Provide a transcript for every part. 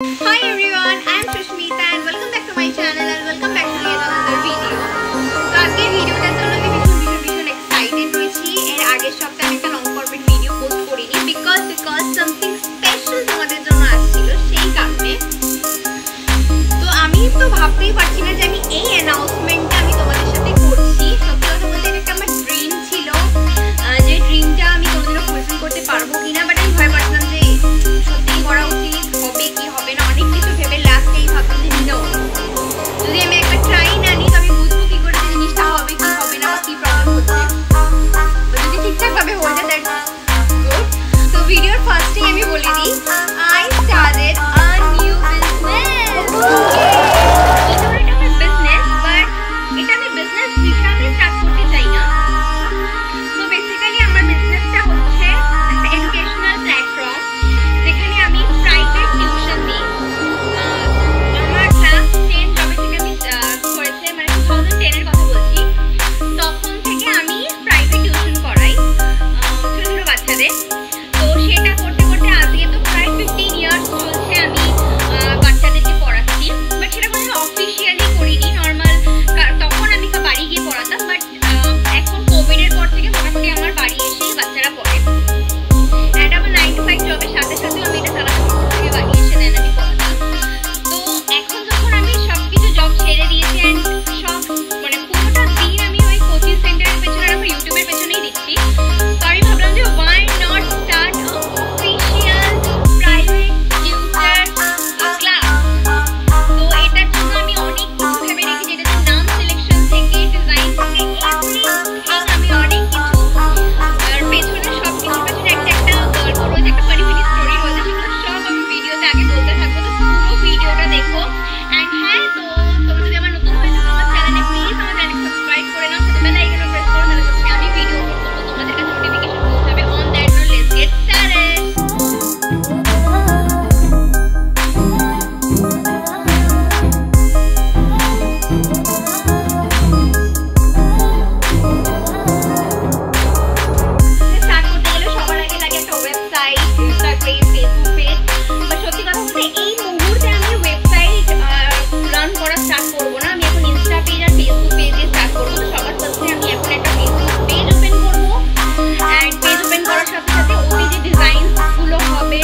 Hi everyone, I am Sushmita and welcome back to my channel and welcome back to yet another video. So আজকের ভিডিওটার জন্য আমি ভীষণ excited হয়েছি। এর আগের সপ্তাহে একটা লং ফরম্যাট ভিডিও পোস্ট করিনি বিকজ সামথিং স্পেশাল তোমাদের জন্য আসছিল সেই কারণে। তো আমি তো ভাবতেই পারছি না যে আমি এই অ্যানাউন্সমেন্টটা আমি তোমাদের সাথে করছি। সত্যি কথা বলতে এটা একটা আমার ড্রিম ছিল, যে ড্রিমটা আমি কোনোদিনও ফুলফিল করতে পারবো কিনা, বাট আমি ভয় পাচ্ছিলাম যে সত্যিই করা উচিত, হবে কি হবে না, অনেক কিছু ভেবে লাস্টেই ভাবলাম যে নিও, যদি আমি একটা ট্রাই না নিই তো আমি বুঝবো কি করে যে জিনিসটা হবে কি হবে না বা কি প্রবলেম হচ্ছে। তো যদি ঠিকঠাকভাবে হয়ে যায় দ্যাটস গুড। তো ভিডিওর ফার্স্টেই আমি বলে দিই, I started a new business. এটা আমার বিজনেস, বাট এটা আমি বিজনেস হিসাবে স্টার্ট করতে চাই না। তো বেসিক্যালি আমার বিজনেসটা হচ্ছে একটা এডুকেশনাল প্ল্যাটফর্ম যেখানে আমি প্রাইভেট টিউশন দিই। আমার ক্লাস 10 যবে থেকে আমি করেছে, মানে 2010 এর কথা বলছি, তখন থেকে আমি প্রাইভেট টিউশন করাই ছোট ছোট বাচ্চাদের। তো সেটা করতে করতে আজকে তো প্রায় 15 ইয়ার্স চলছে আমি বাচ্চাদেরকে পড়াচ্ছি। বাট সেটা কোনো অফিসিয়ালি করিনি, নর্মাল তখন আমি বাড়ি গিয়ে পড়াতাম। বাট এখন কোভিডের পর থেকে মোটামুটি আমার বাড়ি এসেই বাচ্চারা পড়ে। অ্যান্ড আমার 9 to 5 জবের সাথে সাথেও আমি এটা চালাতে থেকে বাড়ি এসে দেন আমি পড়াতাম। তো এখন যখন আমি সবকিছু জব ছেড়ে দিয়েছি অ্যান্ড সব মানে পুরোটা দিন আমি ওই কোচিং সেন্টারের পেছনে আর আমার ইউটিউবের পেছনেই দিচ্ছি, তো আমি ভাবলাম যে why not start official private tutor class. তো এটার জন্য আমি অনেক কিছু ভেবে রেখেছি, যেটাতে নাম সিলেকশন থেকে ডিজাইন থেকে এভরিথিং আমি অনেক কিছু, আর পেছনে সব কিছুর পেছনে একটা গল্প রয়েছে, একটা ফানি ফানি স্টোরি রয়েছে, সেগুলো সব আমি ভিডিওতে আগে বলতে থাকবো। তো পুরো ভিডিওটা দেখো। অ্যান্ড হ্যাঁ, তো তোমরা যদি আমার নতুন হয়ে থাকো আমার চ্যানেলে, প্লিজ আমার চ্যানেল সাবস্ক্রাইব করে নাও, সাথে বেল আইকনও প্রেস করো, তাহলে যখন আমি ভিডিও করবো তোমাদের কাছে নোটিফিকেশন পৌঁছাবে। On that note, let's get started. Start করতে গেলে সবার আগে লাগে একটা website, Insta page, Facebook page. But সত্যি কথা বলতে এই মুহূর্তে আমি ওয়েবসাইট রান করা স্টার্ট করবো না, আমি এখন ইনস্টা পেজ আর ফেসবুক পেজ দিয়ে স্টার্ট করবো। তো সবার ফার্স্টে আমি এখন একটা ফেসবুক পেজ ওপেন করবো। অ্যান্ড পেজ ওপেন করার সাথে সাথে ওতে যে ডিজাইনসগুলো হবে,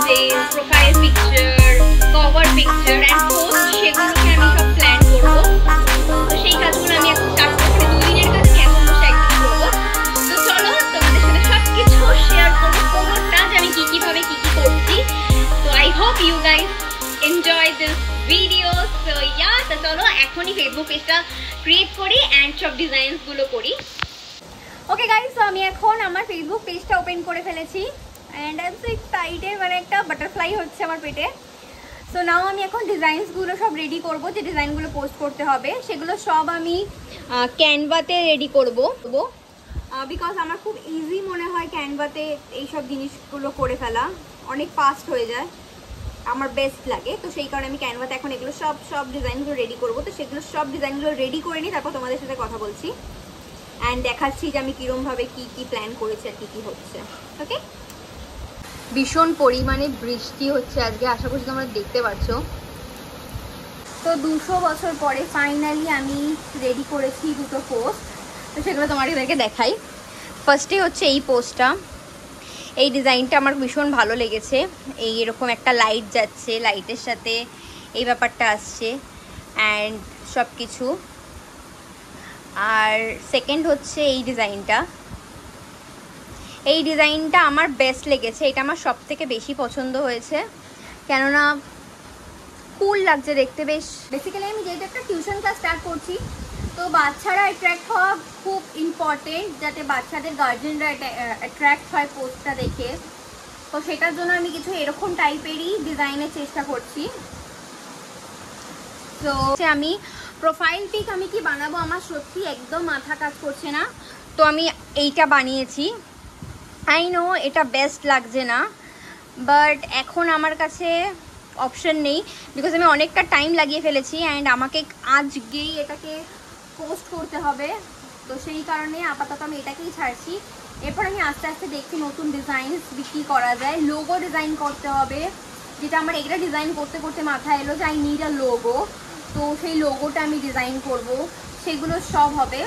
যে profile picture, cover picture and post, সেগুলোকে আমি সব প্ল্যান করবো। তো সেই কাজগুলো আমি এখন স্টার্ট করবো, মানে 2 দিনের কাজ আমি এখন বসে একদিন করবো। তো চলো তোমাদের সাথে সব কিছু শেয়ার করবো কোনোটা, যে আমি কিভাবে কি করছি। তো I hope you guys enjoy this video. So yeah, তো চলো এখনই ফেসবুক পেজটা ক্রিয়েট করি অ্যান্ড সব ডিজাইনসগুলো করি। ওকে গাইজ, তো আমি এখন আমার ফেসবুক পেজটা ওপেন করে ফেলেছি and I am so excited, মানে একটা বাটারফ্লাই হচ্ছে আমার পেটে। সো নাও আমি এখন ডিজাইনসগুলো সব রেডি করব, যে ডিজাইনগুলো পোস্ট করতে হবে সেগুলো সব আমি ক্যানভাতে রেডি করবো, বিকজ আমার খুব ইজি মনে হয় ক্যানভাতে এইসব জিনিসগুলো করে ফেলা, অনেক ফাস্ট হয়ে যায়, আমার বেস্ট লাগে। তো সেই কারণে আমি ক্যানভাতে এখন এগুলো সব ডিজাইনগুলো রেডি করবো। তো সেগুলো সব ডিজাইনগুলো রেডি করে নিই, তারপর তোমাদের সাথে কথা বলছি অ্যান্ড দেখাচ্ছি যে আমি কীরকমভাবে কী প্ল্যান করেছি আর কী হচ্ছে। ওকে, ভীষণ পরিমাণে বৃষ্টি হচ্ছে আজকে, আশা করছি তোমরা দেখতে পাচ্ছ। তো 200 বছর পরে ফাইনালি আমি রেডি করেছি দুটো পোস্ট, তো সেগুলো তোমাদেরকে দেখাই। ফার্স্টে হচ্ছে এই পোস্টটা, এই ডিজাইনটা আমার ভীষণ ভালো লেগেছে। এই এরকম একটা লাইট যাচ্ছে, লাইটের সাথে এই ব্যাপারটা আসছে অ্যান্ড সব কিছু। আর সেকেন্ড হচ্ছে এই ডিজাইনটা, এই ডিজাইনটা আমার বেস্ট লেগেছে, এটা আমার সব থেকে বেশি পছন্দ হয়েছে, কেননা কুল লাগছে দেখতে বেশ। বেসিক্যালি আমি যেহেতু একটা টিউশন ক্লাস স্টার্ট করছি, তো বাচ্চারা অ্যাট্রাক্ট হওয়া খুব ইম্পর্টেন্ট, যাতে বাচ্চাদের গার্জেনরা অ্যাট্রাক্ট হয় পোস্টটা দেখে। তো সেটার জন্য আমি কিছু এরকম টাইপেরই ডিজাইনের চেষ্টা করছি। তো আমি প্রোফাইল পিক আমি কি বানাবো আমার সত্যি একদম মাথা কাজ করছে না, তো আমি এইটা বানিয়েছি। আই নো এটা বেস্ট লাগছে না, বাট এখন আমার কাছে অপশন নেই, বিকজ আমি অনেকটা টাইম লাগিয়ে ফেলেছি অ্যান্ড আমাকে আজকেই এটাকে পোস্ট করতে হবে। তো সেই কারণে আপাতত আমি এটাকেই ছাড়ছি। এরপর আমি আস্তে আস্তে দেখছি নতুন ডিজাইন বিক্রি করা যায়, লোগো ডিজাইন করতে হবে, যেটা আমার এটা ডিজাইন করতে করতে মাথায় এলো যে আই নিড আ লোগো, তো সেই লোগোটা আমি ডিজাইন করব, সেগুলো সব হবে।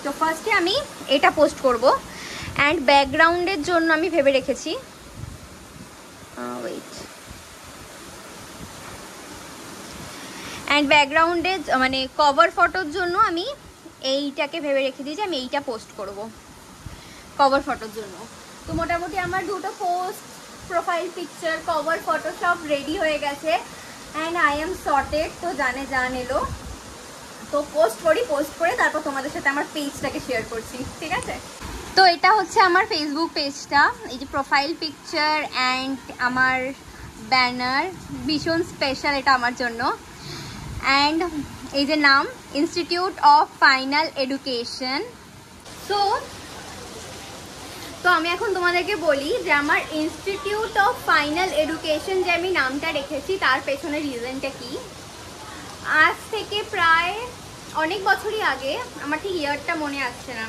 তো ফার্স্টে আমি এটা পোস্ট করব অ্যান্ড ব্যাকগ্রাউন্ডের জন্য আমি ভেবে রেখেছি অ্যান্ড ব্যাকগ্রাউন্ডে মানে কভার ফটোর জন্য আমি এইটাকে ভেবে রেখে দিই যে আমি এইটা পোস্ট করব কভার ফটোর জন্য। তো মোটামুটি আমার দুটো post, profile picture, cover photo সব রেডি হয়ে গেছে অ্যান্ড আই এম সর্টেড। তো জান এলো, তো পোস্ট করে তারপর তোমাদের সাথে আমার পেজটাকে শেয়ার করছি, ঠিক আছে? তো এটা হচ্ছে আমার ফেসবুক পেজটা, এই যে প্রোফাইল পিকচার অ্যান্ড আমার ব্যানার, ভীষণ স্পেশাল এটা আমার জন্য। অ্যান্ড এই যে নাম, ইনস্টিটিউট অফ ফাইনাল এডুকেশন। তো আমি এখন তোমাদেরকে বলি যে আমার ইনস্টিটিউট অফ ফাইনাল এডুকেশন যে আমি নামটা রেখেছি তার পেছনে রিজনটা কি। আজ থেকে প্রায় অনেক বছরই আগে, আমার ঠিক ইয়ারটা মনে আসছে না,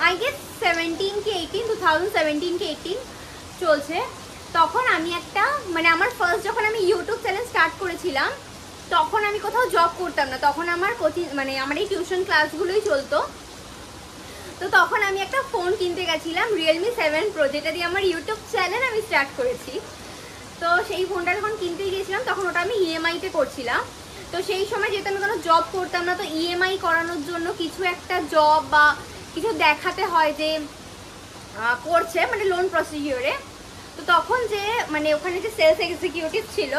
আই গেস 2017 চলছে, তখন আমি একটা মানে আমার ফার্স্ট যখন আমি ইউটিউব চ্যানেল স্টার্ট করেছিলাম তখন আমি কোথাও জব করতাম না, তখন আমার মানে আমার এই টিউশন ক্লাসগুলোই চলতো। তো তখন আমি একটা ফোন কিনতে গেছিলাম, Realme 7 Pro, যেটা দিয়ে আমার ইউটিউব চ্যানেল আমি স্টার্ট করেছি। তো সেই ফোনটা যখন কিনতে গিয়েছিলাম তখন ওটা আমি ইএমআইতে করছিলাম। তো সেই সময় যেহেতু আমি কোনো জব করতাম না, তো ইএমআই করানোর জন্য কিছু একটা জব বা কিছু দেখাতে হয় যে করছে, মানে লোন প্রসিডিওরে। তো তখন যে মানে ওখানে যে সেলস এক্সিকিউটিভ ছিল,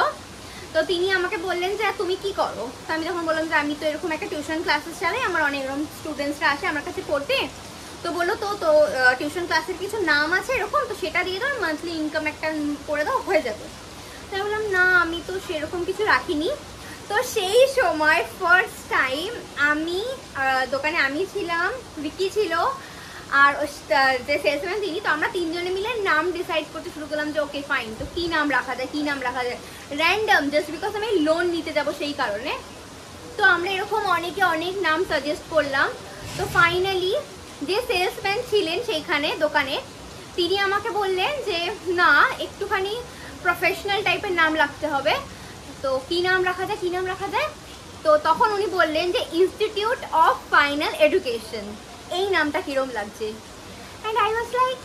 তো তিনি আমাকে বললেন যে তুমি কি করো। তো আমি তখন বললাম যে আমি তো এরকম একটা টিউশন ক্লাসেস চালাই, আমার অনেক এরকম স্টুডেন্টসরা আসে আমার কাছে পড়তে। তো বললো তো টিউশন ক্লাসের কিছু নাম আছে এরকম, তো সেটা দিয়ে দাও, মান্থলি ইনকাম একটা করে দাও, হয়ে যাবে। তো আমি বললাম না, আমি তো সেরকম কিছু রাখিনি। তো সেই সময় ফার্স্ট টাইম আমি দোকানে আমি ছিলাম, বিকি ছিল, আর যে সেলসম্যান তিনি, তো আমরা তিনজনে মিলে নাম ডিসাইড করতে শুরু করলাম যে ওকে ফাইন, তো কী নাম রাখা যায়, র্যান্ডম, জাস্ট বিকজ আমি লোন নিতে যাব সেই কারণে। তো আমরা এরকম অনেক নাম সাজেস্ট করলাম। তো ফাইনালি যে সেলসম্যান ছিলেন সেইখানে দোকানে, তিনি আমাকে বললেন যে না, একটুখানি প্রফেশনাল টাইপের নাম রাখতে হবে। তো কী নাম রাখা যায়, তো তখন উনি বললেন যে ইনস্টিটিউট অফ ফাইনাল এডুকেশন, এই নামটা কিরম লাগছে। And I was like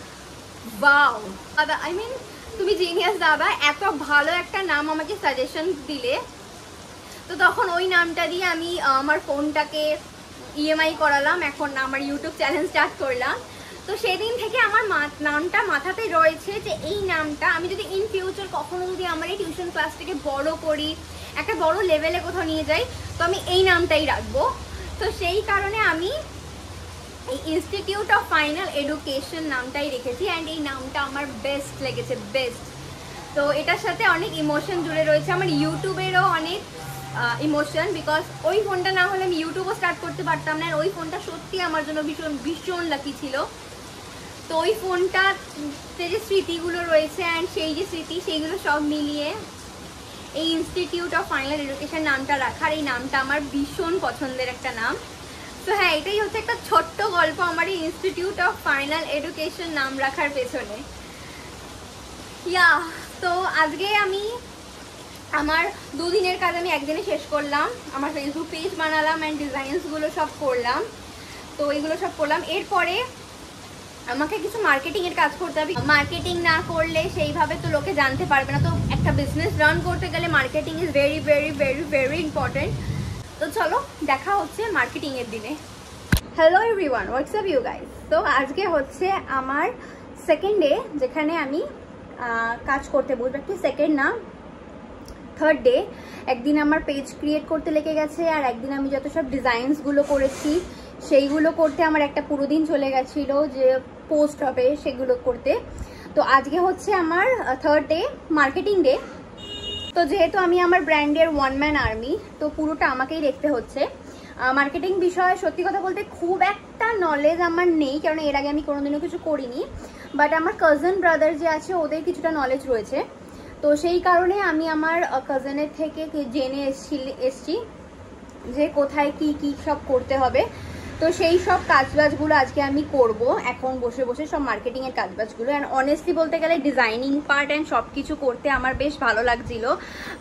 wow দাদা, আই মিন তুমি জিনিয়াস দাদা, এত ভালো একটা নাম আমাকে সাজেশন দিলে। তো তখন ওই নামটা দিয়ে আমি আমার ফোনটাকে ইএমআই করালাম, এখন আমার ইউটিউব চ্যানেল স্টার্ট করলাম। তো সেদিন থেকে আমার নামটা মাথাতে রয়েছে যে এই নামটা আমি যদি ইন ফিউচার কখনো যদি আমার এই টিউশন ক্লাসটাকে বড় করি, একটা বড় লেভেলে কোথাও নিয়ে যাই, তো আমি এই নামটাই রাখবো। তো সেই কারণে আমি এই ইনস্টিটিউট অফ ফাইনাল এডুকেশন নামটাই রেখেছি অ্যান্ড এই নামটা আমার বেস্ট লেগেছে, বেস্ট। তো এটার সাথে অনেক ইমোশন জুড়ে রয়েছে, আমার ইউটিউবেরও অনেক ইমোশন, বিকজ ওই ফোনটা না হলে আমি ইউটিউবও স্টার্ট করতে পারতাম না। ওই ফোনটা সত্যি আমার জন্য ভীষণ লাকি ছিল। তো ওই ফোনটাতে যে স্মৃতিগুলো রয়েছে অ্যান্ড সেই যে স্মৃতি, সেইগুলো সব মিলিয়ে এই ইনস্টিটিউট অফ ফাইনাল এডুকেশন নামটা রাখার, এই নামটা আমার ভীষণ পছন্দের একটা নাম। তো হ্যাঁ, এটাই হচ্ছে একটা ছোট্ট গল্প আমার এই ইনস্টিটিউট অফ ফাইনাল এডুকেশন নাম রাখার পেছনে। তো আজকে আমি আমার দুদিনের কাজ আমি একদিনে শেষ করলাম, আমার ফেসবুক পেজ বানালাম অ্যান্ড ডিজাইনসগুলো সব করলাম। তো এইগুলো সব করলাম, এরপরে আমাকে কিছু মার্কেটিংয়ের কাজ করতে হবে। মার্কেটিং না করলে সেইভাবে তো লোকে জানতে পারবে না। তো একটা বিজনেস রান করতে গেলে marketing is very very very very important. তো চলো দেখা হচ্ছে মার্কেটিংয়ের দিনে। Hello everyone, what's up you guys. তো আজকে হচ্ছে আমার সেকেন্ড ডে যেখানে আমি কাজ করতে বসবো, একটু সেকেন্ড না থার্ড ডে। একদিন আমার পেজ ক্রিয়েট করতে লেগে গেছে আর একদিন আমি যত সব ডিজাইনসগুলো করেছি সেইগুলো করতে আমার একটা পুরো দিন চলে গেছিলো, যে পোস্ট হবে সেগুলো করতে। তো আজকে হচ্ছে আমার থার্ড ডে, মার্কেটিং ডে। তো যেহেতু আমি আমার ব্র্যান্ডের ওয়ান ম্যান আর্মি, তো পুরোটা আমাকেই দেখতে হচ্ছে। মার্কেটিং বিষয়ে সত্যি কথা বলতে খুব একটা নলেজ আমার নেই, কারণ এর আগে আমি কোনোদিনও কিছু করিনি। বাট আমার কাজিন ব্রাদার যে আছে ওদের কিছুটা নলেজ রয়েছে। তো সেই কারণে আমি আমার কাজিনের থেকে জেনে এসছি যে কোথায় কি কি সব করতে হবে। তো সেই সব কাজবাজগুলো আজকে আমি করব এখন বসে বসে, সব মার্কেটিংয়ের কাজবাজগুলো। অ্যান্ড অনেস্টলি বলতে গেলে ডিজাইনিং পার্ট অ্যান্ড সব কিছু করতে আমার বেশ ভালো লাগছিল,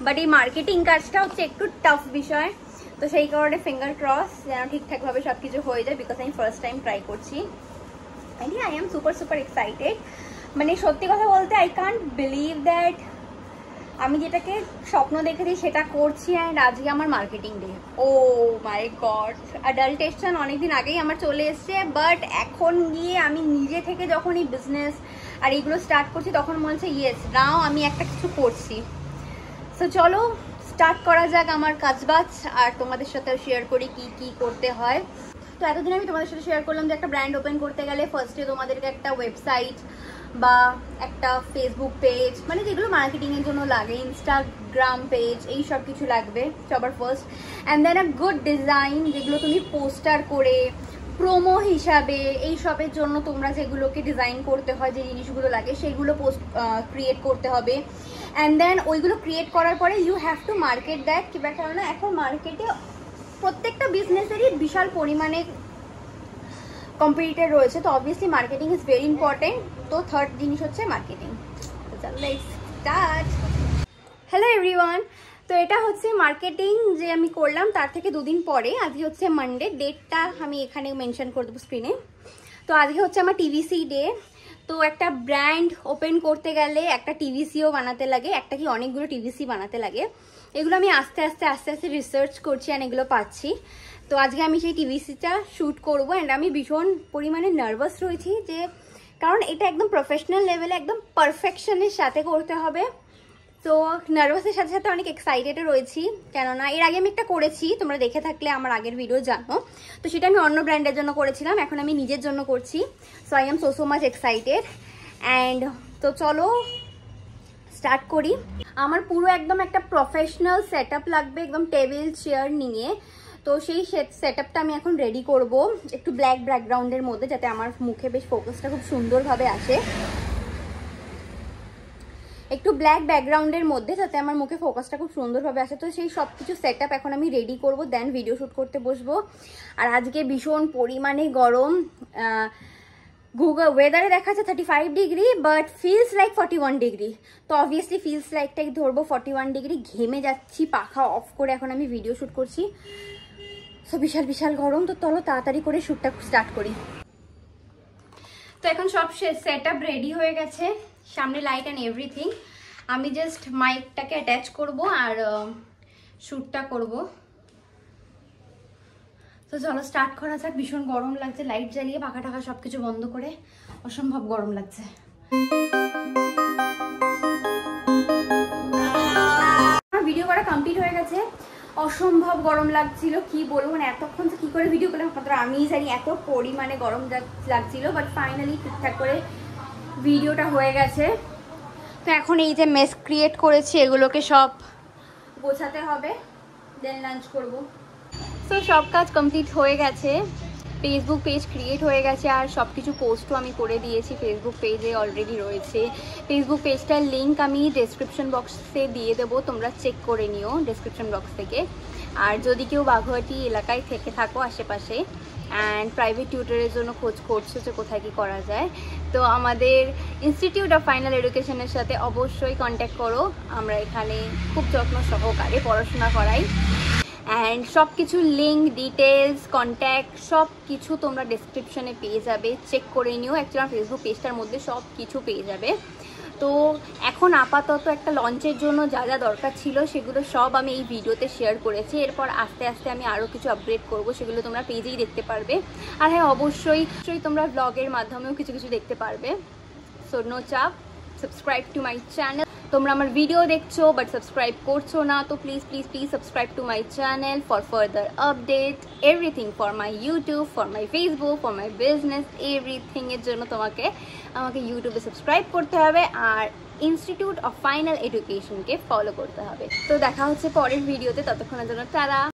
বাট এই মার্কেটিং কাজটা হচ্ছে একটু টাফ বিষয়। তো সেই কারণে ফিঙ্গার ক্রস যেন ঠিকঠাকভাবে সব কিছু হয়ে যায়, বিকজ আমি ফার্স্ট টাইম ট্রাই করছি। And I am super excited. মানে সত্যি কথা বলতে আই কান্ট বিলিভ দ্যাট আমি যেটাকে স্বপ্ন দেখেছি সেটা করছি, অ্যান্ড আজকে আমার মার্কেটিং ডে। ও মাই গড, অ্যাডাল্টেশন অনেকদিন আগেই আমার চলে এসছে, বাট এখন গিয়ে আমি নিজে থেকে যখন এই বিজনেস আর এইগুলো স্টার্ট করছি তখন মনে হচ্ছে ইয়েস নাও আমি একটা কিছু করছি। সো চলো স্টার্ট করা যাক আমার কাজবাজ, আর তোমাদের সাথে শেয়ার করি কি কি করতে হয়। তো এতদিন আমি তোমাদের সাথে শেয়ার করলাম যে একটা ব্র্যান্ড ওপেন করতে গেলে ফার্স্টে তোমাদেরকে একটা ওয়েবসাইট বা একটা ফেসবুক পেজ, মানে যেগুলো মার্কেটিংয়ের জন্য লাগে, ইনস্টাগ্রাম পেজ, এই সব কিছু লাগবে সবার first. And then a good design, যেগুলো তুমি পোস্টার করে প্রোমো হিসাবে এই সবের জন্য তোমরা যেগুলোকে ডিজাইন করতে হয়, যে জিনিসগুলো লাগে সেইগুলো পোস্ট ক্রিয়েট করতে হবে। অ্যান্ড দেন ওইগুলো ক্রিয়েট করার পরে you have to market that. কিংবা কেননা এখন মার্কেটে প্রত্যেকটা বিজনেসেরই বিশাল পরিমাণে কম্পিটিটর রয়েছে, তো obviously marketing is very important. তো থার্ড জিনিস হচ্ছে মার্কেটিং। তো চলো লেটস স্টার্ট। হ্যালো এভরিওয়ান, তো এটা হচ্ছে মার্কেটিং যে আমি করলাম তার থেকে দুদিন পরে, আজকে হচ্ছে মানডে, ডেটটা আমি এখানে মেনশন করে দেবো স্ক্রিনে। তো আজকে হচ্ছে আমার টিভিসি ডে। তো একটা ব্র্যান্ড ওপেন করতে গেলে একটা টিভিসিও বানাতে লাগে, একটা কি অনেকগুলো টিভিসি বানাতে লাগে। এগুলো আমি আস্তে আস্তে রিসার্চ করছি আর এগুলো পাচ্ছি। তো আজকে আমি সেই টিভিসিটা শ্যুট করবো, অ্যান্ড আমি ভীষণ পরিমাণে নার্ভাস রয়েছি, যে কারণ এটা একদম প্রফেশনাল লেভেলে একদম পারফেকশনের সাথে করতে হবে। তো নার্ভাসের সাথে সাথে অনেক এক্সাইটেডও রয়েছি, কেননা এর আগে আমি একটা করেছি, তোমরা দেখে থাকলে আমার আগের ভিডিও জানো। তো সেটা আমি অন্য ব্র্যান্ডের জন্য করেছিলাম, এখন আমি নিজের জন্য করছি। So I am so much excited. And তো চলো স্টার্ট করি। আমার পুরো একদম একটা প্রফেশনাল সেট আপ লাগবে, একদম টেবিল চেয়ার নিয়ে। তো সেই সেট আপটা আমি এখন রেডি করব, একটু ব্ল্যাক ব্যাকগ্রাউন্ডের মধ্যে, যাতে আমার মুখে বেশ ফোকাসটা খুব সুন্দরভাবে আসে। একটু ব্ল্যাক ব্যাকগ্রাউন্ডের মধ্যে যাতে আমার মুখে ফোকাসটা খুব সুন্দরভাবে আসে। তো সেই সব কিছু সেট আপ এখন আমি রেডি করব, দেন ভিডিও শ্যুট করতে বসবো। আর আজকে ভীষণ পরিমাণে গরম, গুগল ওয়েদারে দেখাচ্ছে 35 degree, but feels like 41 degree. তো অবভিয়াসলি ফিলস লাইকটাই ধরবো 41 ডিগ্রি। ঘেমে যাচ্ছি, পাখা অফ করে এখন আমি ভিডিও শ্যুট করছি। সো বিশাল গরম। তো চলো তাড়াতাড়ি করে শ্যুটটা স্টার্ট করি। তো এখন সব সেট আপ রেডি হয়ে গেছে, সামনে লাইট অ্যান্ড এভরিথিং। আমি জাস্ট মাইকটাকে অ্যাটাচ করব আর শ্যুটটা করব। তো চলো স্টার্ট করা যাক। ভীষণ গরম লাগছে, লাইট জ্বালিয়ে পাখা টাকা সব কিছু বন্ধ করে অসম্ভব গরম লাগছে। আমার ভিডিও করা কমপ্লিট হয়ে গেছে, অসম্ভব গরম লাগছিল, কি বলবো, মানে এতক্ষণ কি করে ভিডিও করলাম মাত্র আমিই জানি, এত পরিমাণে গরম লাগছিল। বাট ফাইনালি ঠিকঠাক করে ভিডিওটা হয়ে গেছে। তো এখন এই যে মেস ক্রিয়েট করেছি এগুলোকে সব গোছাতে হবে, দেন লাঞ্চ করব। তো সব কাজ কমপ্লিট হয়ে গেছে, ফেসবুক পেজ ক্রিয়েট হয়ে গেছে, আর সব কিছু পোস্টও আমি করে দিয়েছি, ফেসবুক পেজে অলরেডি রয়েছে। ফেসবুক পেজটার লিঙ্ক আমি ডেসক্রিপশন বক্সে দিয়ে দেবো, তোমরা চেক করে নিও ডেসক্রিপশন বক্স থেকে। আর যদি কেউ বাগুইআটি এলাকায় থেকে থাকো আশেপাশে অ্যান্ড প্রাইভেট টিউটরের জন্য খোঁজ করছো যে কোথায় কি করা যায়, তো আমাদের ইনস্টিটিউট অফ ফাইনাল এডুকেশনের সাথে অবশ্যই কন্ট্যাক্ট করো। আমরা এখানে খুব যত্ন সহকারে পড়াশোনা করাই, অ্যান্ড সব কিছু লিঙ্ক, ডিটেলস, কন্ট্যাক্ট সব কিছু তোমরা ডেসক্রিপশনে পেয়ে যাবে, চেক করে নিও। অ্যাকচুয়ালি ফেসবুক পেজটার মধ্যে সব কিছু পেয়ে যাবে। তো এখন আপাতত একটা লঞ্চের জন্য যা যা দরকার ছিল সেগুলো সব আমি এই ভিডিওতে শেয়ার করেছি। এরপর আস্তে আস্তে আমি আরও কিছু আপগ্রেড করব, সেগুলো তোমরা পেজেই দেখতে পারবে। আর হ্যাঁ, অবশ্যই তোমরা ব্লগের মাধ্যমেও কিছু কিছু দেখতে পারবে। সো নো চাপ, সাবস্ক্রাইব টু মাই চ্যানেল। তোমরা আমার ভিডিও দেখছো বাট সাবস্ক্রাইব করছো না, তো please subscribe to my channel for further update, everything for my YouTube, for my Facebook, for my business, এভরিথিংয়ের জন্য আমাকে ইউটিউবে সাবস্ক্রাইব করতে হবে আর ইনস্টিটিউট অফ ফাইনাল এডুকেশনকে ফলো করতে হবে। তো দেখা হচ্ছে পরের ভিডিওতে, ততক্ষণের জন্য টাটা।